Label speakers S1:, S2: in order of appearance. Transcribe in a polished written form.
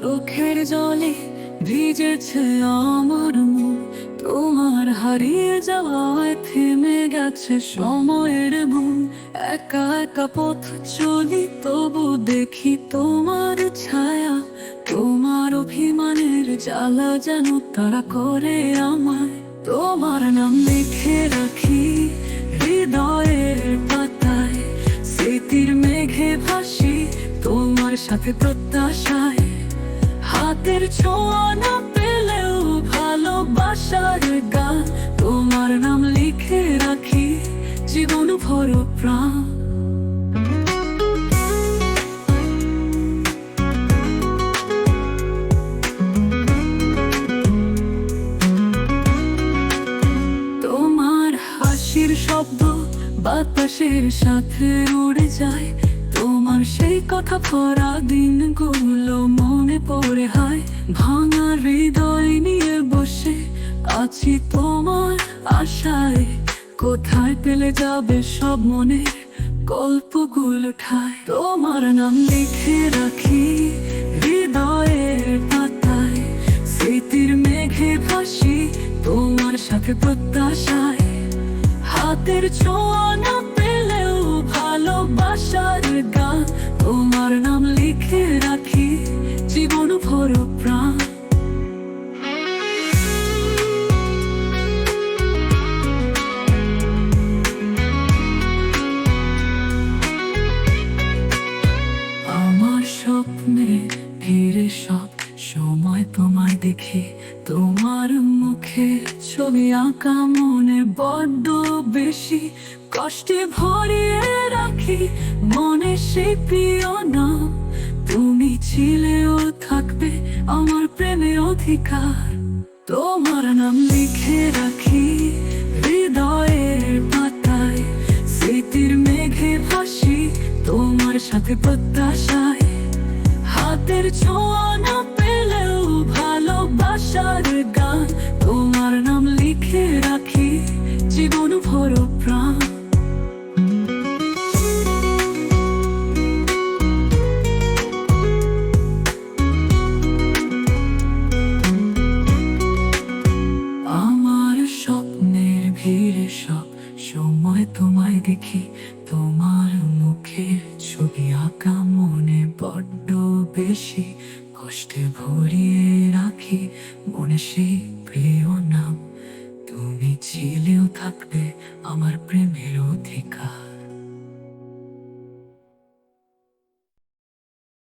S1: চোখের জলে ভিজেছে আমার মন, তোমার হারিয়ে যাওয়ায় থেমে গেছে সময়ের মন। একা একা পথ চলি তবু দেখি তোমার ছায়া, তোমার অভিমানের জ্বালা যেন তারা করে আমায়। তোমার নাম লিখে রাখি হৃদয়ের পাতায়, স্মৃতির মেঘে ভাসি তোমার সাথে প্রত্যাশায়। হাতের ছোঁয়া না পেলেও ভালোবাসার গান, তোমার নাম লিখে রাখি জীবন ভর প্রাণ। তোমার হাসির শব্দ বাতাসের সাথে উড়ে যায়, তোমার সেই কথা ভরা দিনগুলো মনে পড়ে হয়। ভাঙা হৃদয় নিয়ে বসে আছি তোমার আশায়, কোথায় পেলে যাবে সব মনের গল্পগুলো ঠায়। তোমার নাম লিখে রাখি হৃদয়ের পাতায়, স্মৃতির মেঘে ভাসি তোমার সাথে প্রত্যাশায়। হাতের ছোঁয়া না পেলেও ভালোবাসার গান, তোমার নাম লিখে রাখি জীবন ভর প্রাণ। আমার স্বপ্নে ফিরে সব সময় তোমায় দেখি, তোমার মুখে ছবি আঁকা মনে বড্ড বেশি কষ্টে ভরিয়ে রাখি মনে সেই প্রিয় নাম। তুমি ছিলেও থাকবে আমার প্রেমের অধিকার, তোমার নাম লিখে রাখি হৃদয়ের পাতায়, স্মৃতির মেঘে ভাসি তোমার সাথে প্রত্যাশায়। হাতের ছোঁয়া না পেলেও ভালোবাসার গান, তোমার নাম লিখে রাখি জীবন ভর প্রাণ। আমার স্বপ্নের ভিড়ে সব সময় তোমায় দেখি, তোমার মুখের ছবি আঁকা মনে বড্ড বেশি কষ্টে ভরিয়ে রাখি মনে সেই প্রিয় নাম। তুমি ছিলেও থাকবে আমার প্রেম